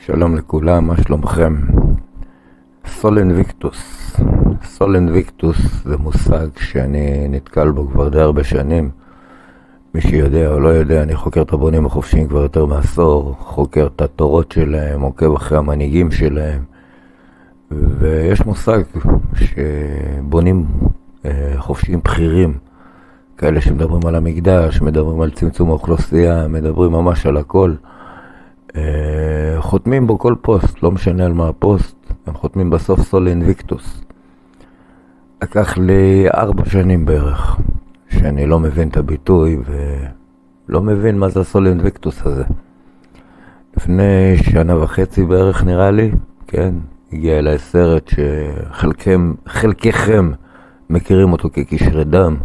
שלום לכולם, מה שלומכם? אינוויקטוס. אינוויקטוס זה מושג שאני נתקל בו כבר די הרבה שנים. מי שיודע או לא יודע, אני חוקר את הבונים החופשיים כבר יותר מעשור, חוקר את התורות שלהם, עוקב אחרי המנהיגים שלהם, ויש מושג שבונים חופשיים בכירים, כאלה שמדברים על המקדש, מדברים על צמצום האוכלוסייה, מדברים ממש על הכל, חותמים בו כל פוסט, לא משנה על מה הפוסט, הם חותמים בסוף אינוויקטוס. לקח לי 4 שנים בערך שאני לא מבין את הביטוי ולא מבין מה זה אינוויקטוס הזה. לפני 1.5 שנה בערך נראה לי, כן, הגיע אליי סרט שחלקכם מכירים אותו כקשרי דם.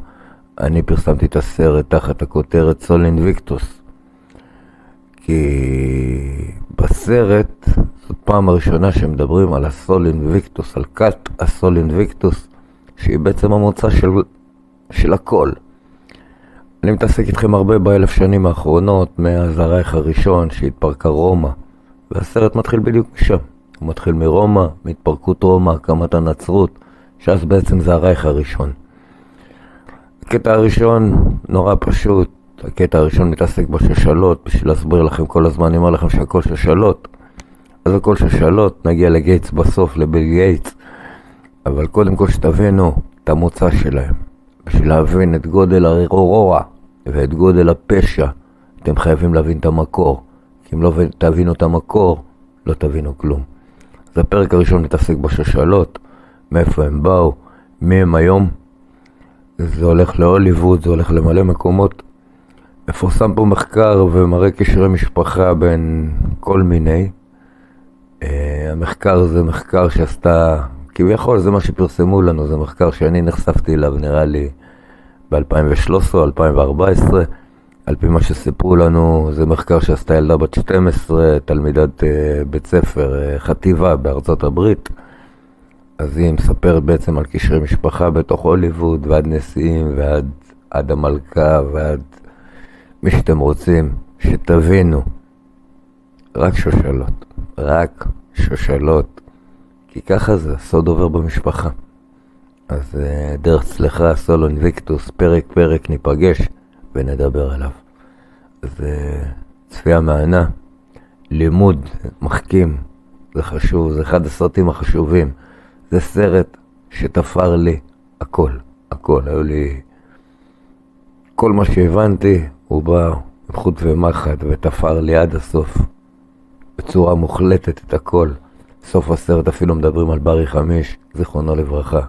אני פרסמתי את הסרט תחת הכותרת אינוויקטוס, כי בסרט זאת פעם הראשונה שמדברים על אינוויקטוס, על כת אינוויקטוס, שהיא בעצם המוצא של הכל. אני מתעסק איתכם הרבה ב1000 שנים האחרונות, מאז הרייך הראשון שהתפרקה רומא, והסרט מתחיל בדיוק משם. הוא מתחיל מרומא, מהתפרקות רומא, הקמת הנצרות, שאז בעצם זה הרייך הראשון. הקטע הראשון נורא פשוט, הקטע הראשון מתעסק בשושלות, בשביל להסביר לכם כל הזמן, אני אומר לכם שהכל שושלות, אז הכל שושלות, נגיע לגייטס בסוף, לביל גייטס, אבל קודם כל שתבינו את המוצא שלהם. בשביל להבין את גודל הרוע ואת גודל הפשע, אתם חייבים להבין את המקור, כי אם לא תבינו את המקור, לא תבינו כלום. אז הפרק הראשון מתעסק בשושלות, מאיפה הם באו, מי הם היום, זה הולך להוליווד, זה הולך למלא מקומות. מפורסם פה מחקר ומראה קשרי משפחה בין כל מיני. המחקר זה מחקר שעשתה, כביכול זה מה שפרסמו לנו, זה מחקר שאני נחשפתי אליו נראה לי ב-2013 או 2014. על פי מה שסיפרו לנו, זה מחקר שעשתה ילדה בת 12, תלמידת בית ספר חטיבה בארצות הברית. אז היא מספרת בעצם על קשרי משפחה בתוך הוליווד, ועד נשיאים, ועד המלכה, ועד מי שאתם רוצים, שתבינו. רק שושלות, רק שושלות, כי ככה זה, סוד עובר במשפחה. אז דרך צלחה, אינוויקטוס, פרק ניפגש ונדבר עליו. אז צפייה מענה, לימוד, מחכים, זה חשוב, זה אחד הסרטים החשובים. זה סרט שתפר לי הכל. היו לי, כל מה שהבנתי, הוא בא עם חוט ומחט ותפר לי עד הסוף, בצורה מוחלטת את הכל. סוף הסרט אפילו מדברים על ברי חמיש, זיכרונו לברכה.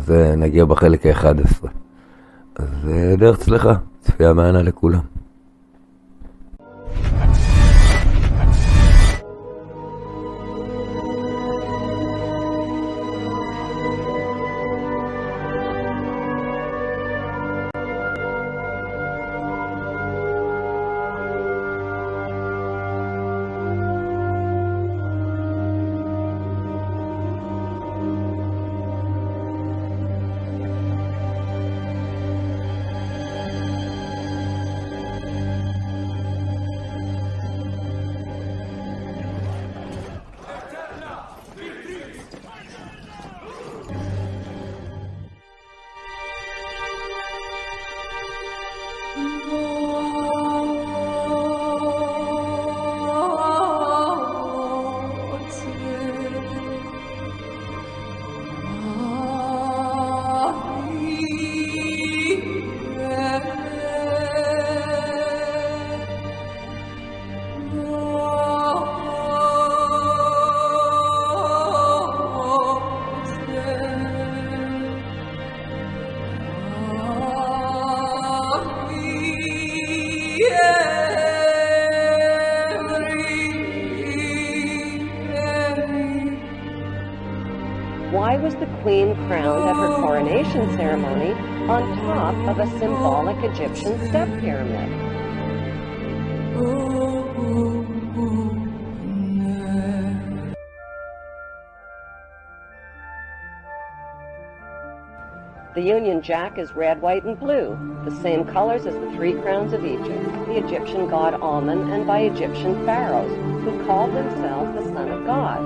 זה נגיע בחלק ה-11. אז דרך צלחה, צפייה מענה לכולם. Why was the queen crowned at her coronation ceremony on top of a symbolic Egyptian step pyramid? The Union Jack is red, white, and blue, the same colors as the three crowns of Egypt, the Egyptian god Amun, and by Egyptian pharaohs, who called themselves the Son of God.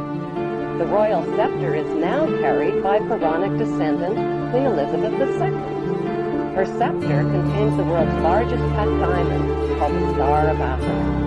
The royal scepter is now carried by Pharaonic descendant Queen Elizabeth II. Her scepter contains the world's largest cut diamond, called the Star of Africa.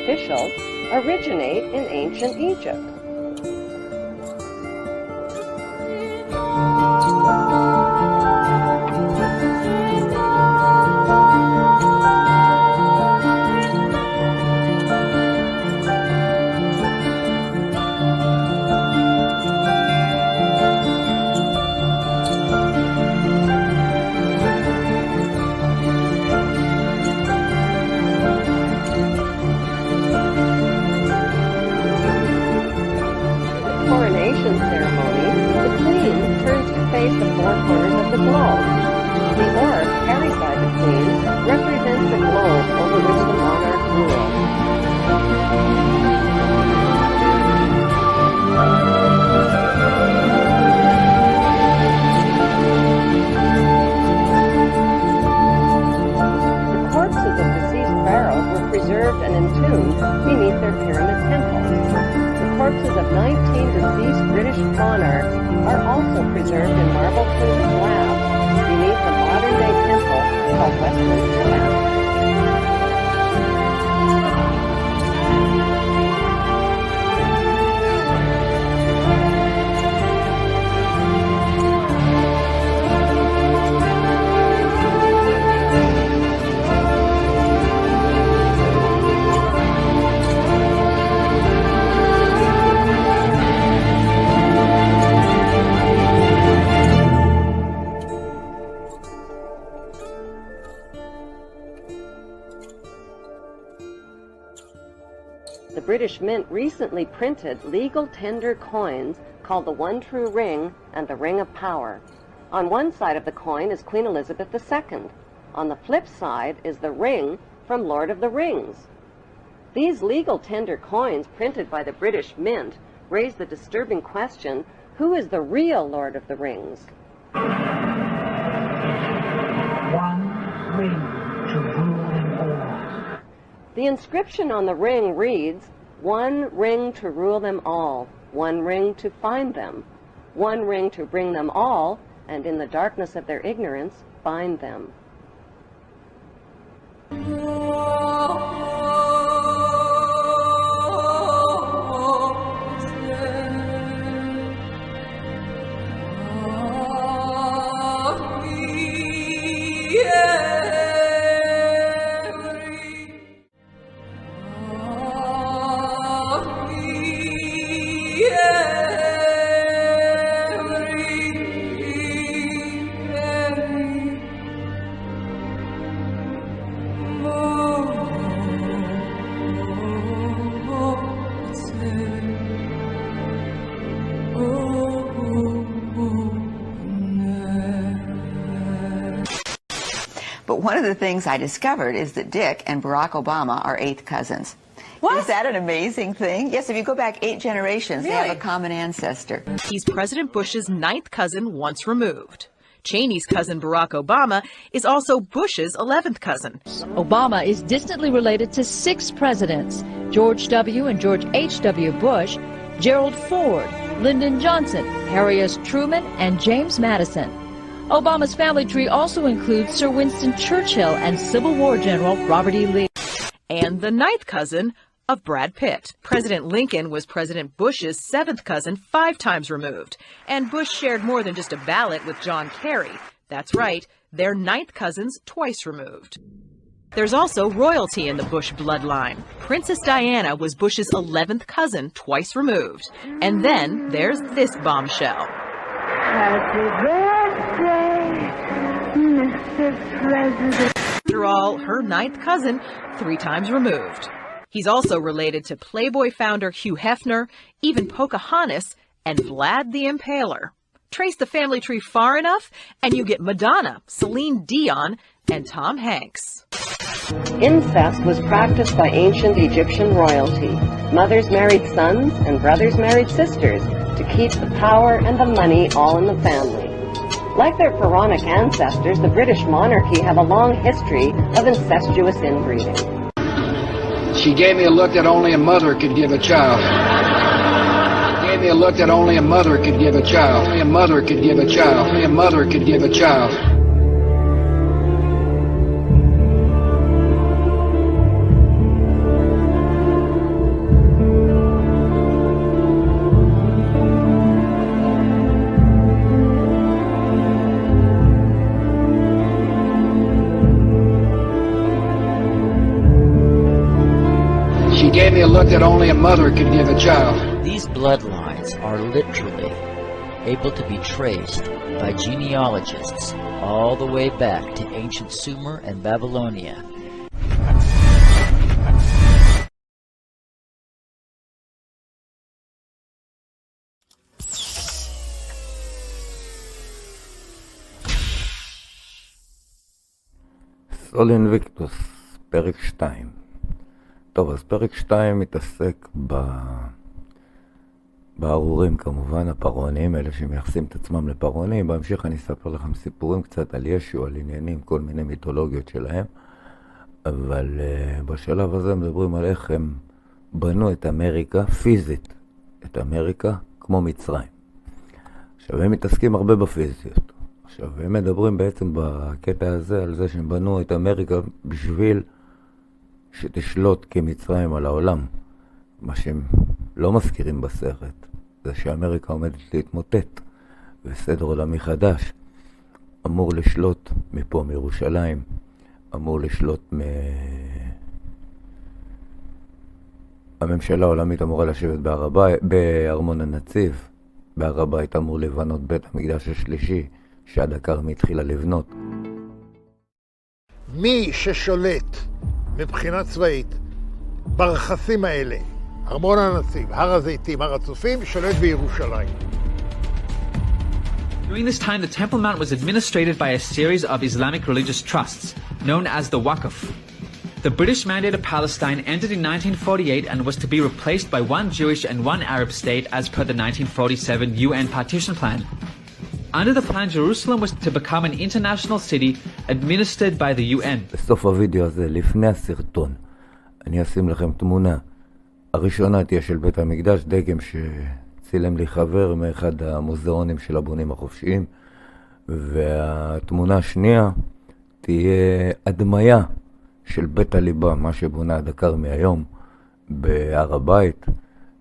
Officials originate in ancient Egypt. Ceremony, the queen turns to face the four corners of the globe. The orb carried by the queen represents the globe over which the monarch rules. The corpses of deceased pharaohs were preserved and entombed beneath their pyramid temples. The corpses of 19 deceased British monarchs are also preserved in marble tomb slabs beneath a modern-day temple called Westminster Abbey. The British Mint recently printed legal tender coins called the One True Ring and the Ring of Power. On one side of the coin is Queen Elizabeth II. On the flip side is the ring from Lord of the Rings. These legal tender coins printed by the British Mint raise the disturbing question, who is the real Lord of the Rings? One ring to rule them all. The inscription on the ring reads, "One ring to rule them all, one ring to find them, one ring to bring them all, and in the darkness of their ignorance, bind them." But one of the things I discovered is that Dick and Barack Obama are 8th cousins. What? Is that an amazing thing? Yes, if you go back 8 generations, Really? they have a common ancestor. He's President Bush's 9th cousin once removed. Cheney's cousin Barack Obama is also Bush's 11th cousin. Obama is distantly related to 6 presidents: George W. and George H.W. Bush, Gerald Ford, Lyndon Johnson, Harry S. Truman, and James Madison. Obama's family tree also includes Sir Winston Churchill and Civil War General Robert E. Lee. And the 9th cousin of Brad Pitt. President Lincoln was President Bush's 7th cousin 5 times removed. And Bush shared more than just a ballot with John Kerry. That's right, they're 9th cousins twice removed. There's also royalty in the Bush bloodline. Princess Diana was Bush's 11th cousin twice removed. And then there's this bombshell. Happy birthday, Mr. President. After all, her 9th cousin 3 times removed. He's also related to Playboy founder Hugh Hefner, even Pocahontas, and Vlad the Impaler. Trace the family tree far enough, and you get Madonna, Celine Dion, and Tom Hanks. Incest was practiced by ancient Egyptian royalty. Mothers married sons and brothers married sisters to keep the power and the money all in the family. Like their pharaonic ancestors, the British monarchy have a long history of incestuous inbreeding. She gave me a look that only a mother could give a child. She gave me a look that only a mother could give a child. Only a mother could give a child. Only a mother could give a child. She gave me a look that only a mother could give a child. These bloodlines are literally able to be traced by genealogists all the way back to ancient Sumer and Babylonia. סול אינוויקטוס, פרק 2. טוב, אז פרק 2 מתעסק בארורים כמובן, הפרעונים, אלה שמייחסים את עצמם לפרעונים. בהמשך אני אספר לכם סיפורים קצת על ישו, על עניינים, כל מיני מיתולוגיות שלהם. אבל בשלב הזה מדברים על איך הם בנו את אמריקה, פיזית, את אמריקה כמו מצרים. עכשיו, הם מתעסקים הרבה בפיזיות. עכשיו, הם מדברים בעצם בקטע הזה על זה שהם בנו את אמריקה בשביל שתשלוט כמצרים על העולם. מה שהם לא מזכירים בסרט זה שאמריקה עומדת להתמוטט, וסדר עולמי חדש אמור לשלוט מפה מירושלים, אמור לשלוט הממשלה העולמית אמורה לשבת בארמון הנציב. בהר הבית אמור לבנות בית המקדש השלישי שעד הכרמי התחילה לבנות. מי ששולט מבחינה צבאית ברכסים האלה, ארמון הנציב, הר הזיתים, הר הצופים, שולט בירושלים. During this time, the Temple Mount was administrated by a series of Islamic religious trusts, known as the Waqf. The British Mandate of Palestine ended in 1948 and was to be replaced by one Jewish and one Arab state as per the 1947 UN partition plan. Under the plan, Jerusalem was to become an international city administered by the UN. בסוף הוידאו הזה, לפני הסרטון, אני אשים לכם תמונה. הראשונה תהיה של בית המקדש, דגם שצילם לי חבר מאחד המוזיאונים של הבונים החופשיים, והתמונה השנייה תהיה הדמיה של בית הליבה, מה שבונה עד הכרמי היום, בהר הבית.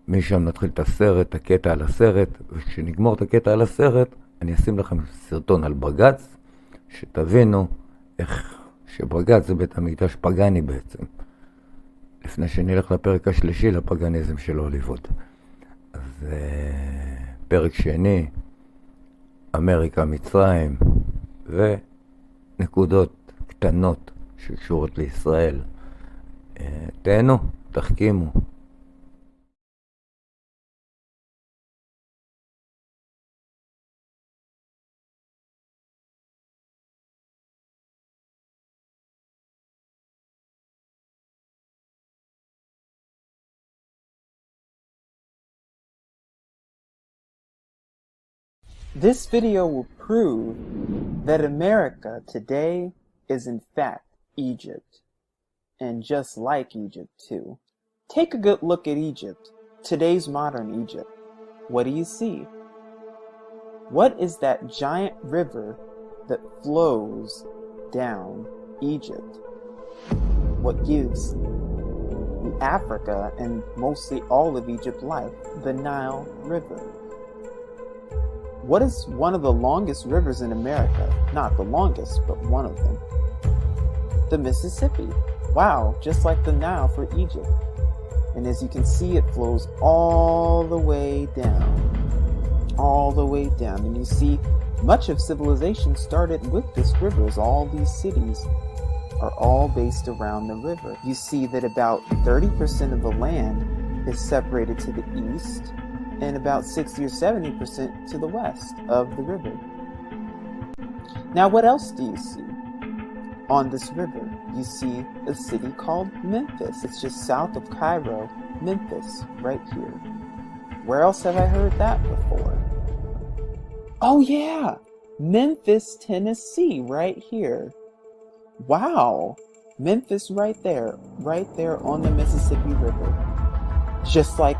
משם נתחיל את הסרט, הקטע על הסרט, וכשנגמור את הקטע על הסרט, אני אשים לכם סרטון על בגץ, שתבינו איך שבגץ זה בית המקדש פגני בעצם. לפני שנלך לפרק השלישי, לפגניזם של הוליווד. אז פרק שני, אמריקה, מצרים, ונקודות קטנות שקשורות לישראל. תהנו, תחכימו. This video will prove that America today is in fact Egypt, and just like Egypt too. Take a good look at Egypt, today's modern Egypt. What do you see? What is that giant river that flows down Egypt? What gives Africa and mostly all of Egypt life? The Nile River. What is one of the longest rivers in America? Not the longest, but one of them. The Mississippi. Wow, just like the Nile for Egypt. And as you can see, it flows all the way down. All the way down. And you see, much of civilization started with this river, as all these cities are all based around the river. You see that about 30% of the land is separated to the east, and about 60 or 70% to the west of the river. Now, what else do you see on this river? You see a city called Memphis. It's just south of Cairo, Memphis, right here. Where else have I heard that before? Oh yeah, Memphis, Tennessee, right here. Wow, Memphis right there on the Mississippi River. Just like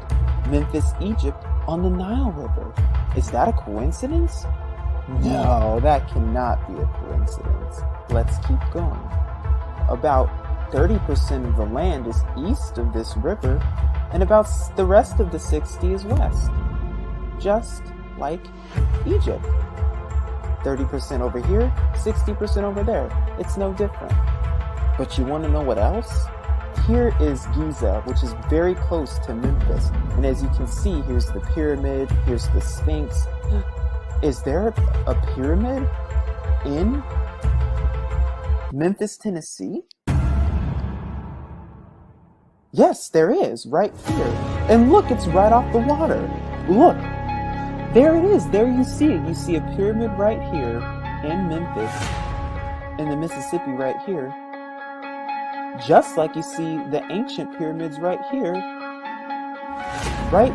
Memphis, Egypt on the Nile River. Is that a coincidence? No, that cannot be a coincidence. Let's keep going. About 30% of the land is east of this river, and about the rest of the 60 is west. Just like Egypt. 30% over here, 60% over there. It's no different. But you want to know what else? Here is Giza, which is very close to Memphis. And as you can see, here's the pyramid, here's the Sphinx. Is there a pyramid in Memphis, Tennessee? Yes, there is, right here. And look, it's right off the water. Look, there it is. There you see it. You see a pyramid right here in Memphis, and the Mississippi right here. Just like you see the ancient pyramids right here, right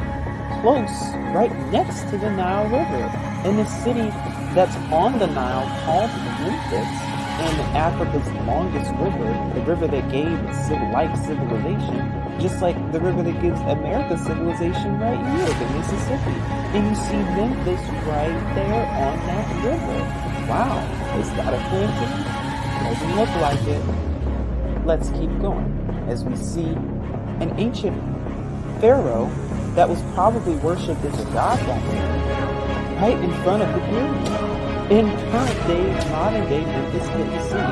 close, right next to the Nile River. And the city that's on the Nile called Memphis, and Africa's longest river, the river that gave civilization, just like the river that gives America civilization right here, the Mississippi. And you see Memphis right there on that river. Wow, is that a coincidence? Doesn't look like it. Let's keep going as we see an ancient pharaoh that was probably worshipped as a god back then, right in front of the pyramid. In current day, modern day Memphis, Tennessee.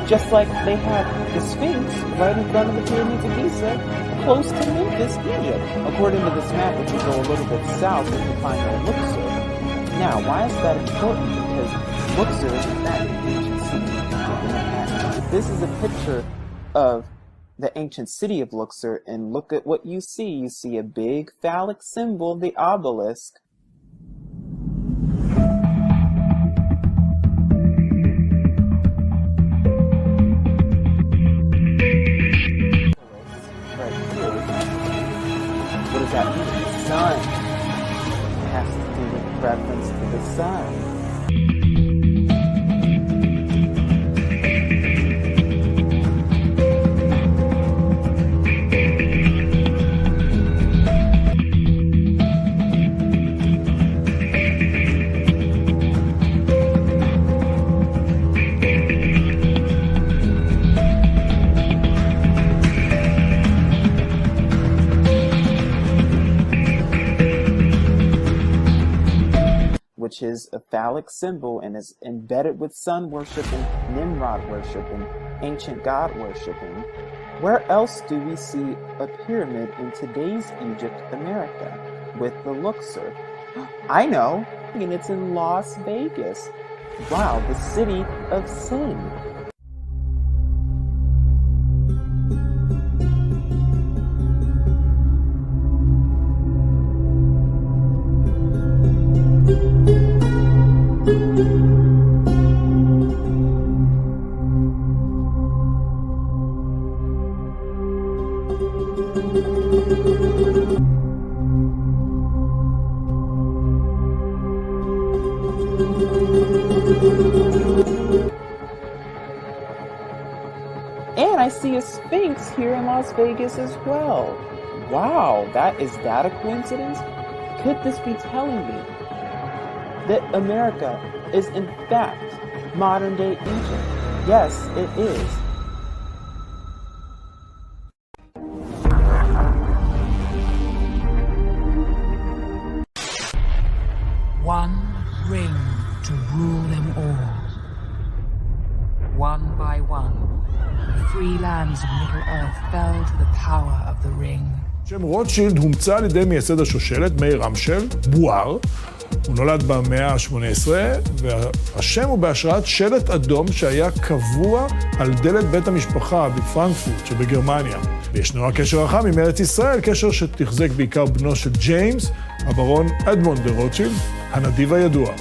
Just like they have the Sphinx right in front of the pyramids of Giza, close to Memphis, Egypt. According to this map, if you go a little bit south, you can find Luxor. Now, why is that important? Because Luxor is in fact an ancient city. This is a picture of the ancient city of Luxor, and look at what you see. You see a big phallic symbol, the obelisk. Right here. What does that mean? The sun. It has to do with reference to the sun. Which is a phallic symbol and is embedded with sun worshiping, Nimrod worshiping, ancient god worshiping. Where else do we see a pyramid in today's Egypt, America, with the Luxor? I know, and it's in Las Vegas. Wow, the city of sin. I see a Sphinx here in Las Vegas as well. Wow, is that a coincidence? Could this be telling me that America is in fact modern-day Egypt? Yes, it is. One ring to rule them all. One by one, the free lands of Middle Earth fell to the power of the ring. שם רוטשילד הומצא על ידי מייסד השושלת, מאיר רמשל, בואר. הוא נולד במאה ה-18, והשם הוא בהשראת שלט אדום שהיה קבוע על דלת בית המשפחה בפרנקפורט שבגרמניה. וישנו הקשר רחב עם ארץ ישראל, קשר שתחזק בעיקר בנו של ג'יימס, הברון אדמונד דה רוטשילד, הנדיב הידוע.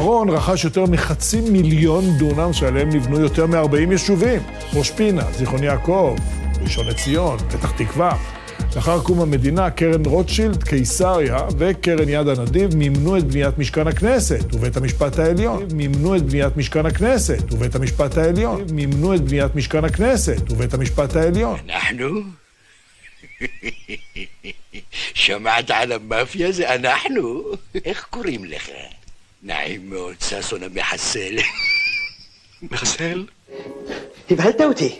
שרון רכש יותר מ500,000 דונם שעליהם נבנו יותר מ40 יישובים. ראש פינה, זיכרון יעקב, ראשון לציון, פתח תקווה. לאחר קום המדינה, קרן רוטשילד, קיסריה וקרן יד הנדיב מימנו את בניית משכן הכנסת ובית המשפט העליון. מימנו את בניית משכן הכנסת ובית המשפט העליון. מימנו את בניית משכן הכנסת ובית המשפט העליון. אנחנו? שמעת על המאפיה? זה אנחנו? איך קוראים לך? נעים מאוד, ששון המחסל. מחסל? הבהלת אותי.